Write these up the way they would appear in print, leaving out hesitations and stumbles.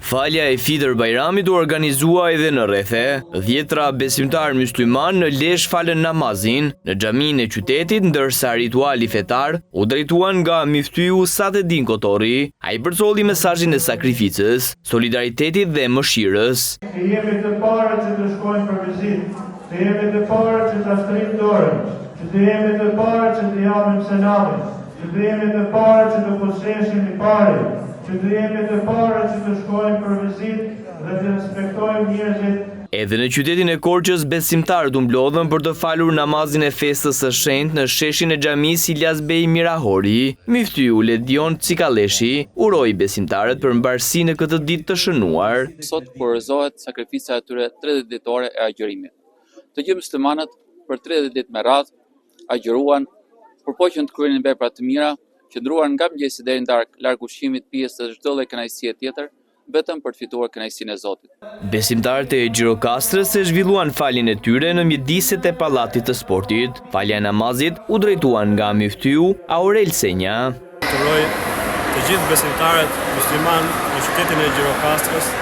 Falja e Fitër Bajramit u organizua edhe në rrethe. Dhjetra besimtar mysliman në Lezhë falën namazin në xhaminë e qytetit, ndërsa rituali fetar u drejtuan nga Miftyu Sadreddin Kotori. Ai përcolli mesazhin e sakrificës, solidaritetit dhe mëshirës. Të jemi të parë që të shkojnë për vizitë, të jemi të parë që të shtrim dorën, që të jemi të parë që të japim senamin, që të jemi të parë që të posesim i pari, që të jemi të parë që të shkojmë për vizitë dhe të respektojmë njerëzit. Edhe në qytetin e Korçës besimtarët u mblodhën për të falur namazin e festës së shenjtë në sheshin e xhamisë Ilyas Bey Mirahori. Miftyu Ledion Cikaleshi uroi besimtarët për mbarësi në këtë ditë të shënuar. Sot kurorëzohet sakrifica e atyre 30 ditore e agjërimit. Të gjithë muslimanët për 30 ditë me radhë agjëruan, përpoqën të kryenin vepra të mira, qëndruan nga mëngjesi deri në darkë larg ushqimit, pijes dhe çdo lloj kënaqësie tjetër, vetëm për të fituar kënaqësinë e Zotit. Besimtarët e Gjirokastrës e zhvilluan faljen e tyre në mjediset e pallatit të sportit. Falja e namazit u drejtuan nga Miftyu Aurel Senja. Uroj të gjithë besimtarët musliman në qytetin e Gjirokastrës,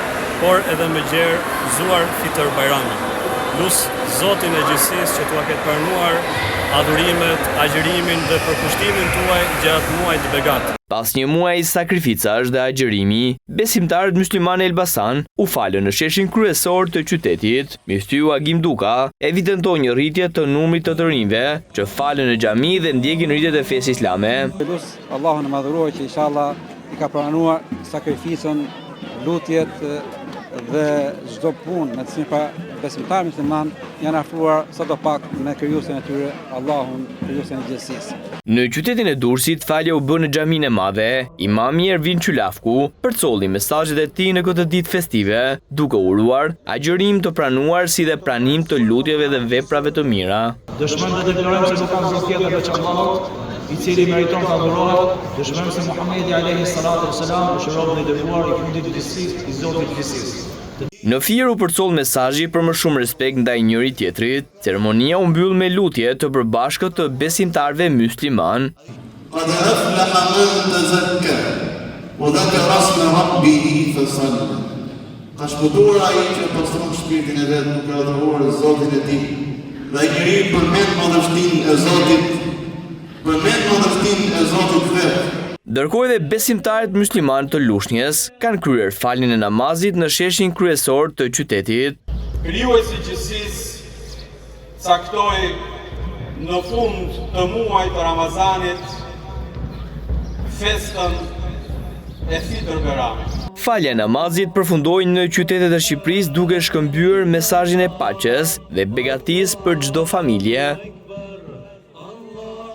por edhe me gjerë zuar Fitër Bajramin. Lut Zotin e gjithësisë që t'ua ketë pranuar adhurimet, agjërimin dhe përkushtimin tuaj gjatë muajit të begat. Pas një muaji sakrificash dhe agjërimi, besimtarët musliman e Elbasan u falën në sheshin kryesor të qytetit. Miftyu Agim Duka evidentoi një rritje të numrit të rinjve që falën në xhami dhe ndjekin rritjet e fesë islame. Allahun e madhëruar që inshallah i ka pranuar sakrificën, lutjet dhe çdo punë me të cilën besimtarët musliman janë afruar sadopak me krijuesin e tyre, Allahun, krijuesin e gjithësisë. Në qytetin e Durrësit falja u bë në xhaminë e madhe. Imami Ervin Qylafku përcolli mesazhet e tij në këtë ditë festive, duke uruar agjërim të pranuar si dhe pranim të lutjeve dhe veprave të mira. Dëshmojmë dhe deklarojmë se nuk ka zot tjetër veç Allahut, i cili meriton të adhurohet. Dëshmojmë se Muhamedi alayhi salatu wassalam është robi i dërguar i fundit të gjithësisë, i Zotit të gjithësisë. Në fier u përcoll mesazhi për më shumë respekt ndaj njëri tjetrit. Ceremonia u mbyll me lutje të përbashkët të besimtarëve musliman. Qad aflaha man tazakka wa dhakara isma rabbih fasalla. Ka shpëtuar ai që pastron shpirtin e vet duke adhuruar Zotin e tij. Dhe ai njeri përmend madhështinë e Zotit, përmend madhështinë e Zotit vet. Ndërkohë edhe besimtarët musliman të Lushnjës kanë kryer faljen e namazit në sheshin kryesor të qytetit. Krijuesi i gjithësisë caktoi në fund të muajit të Ramazanit festën e Fitër Bajramit. Falja e namazit përfundoi në qytetet e Shqipërisë duke shkëmbyer mesazhin e paqes dhe begatisë për çdo familje.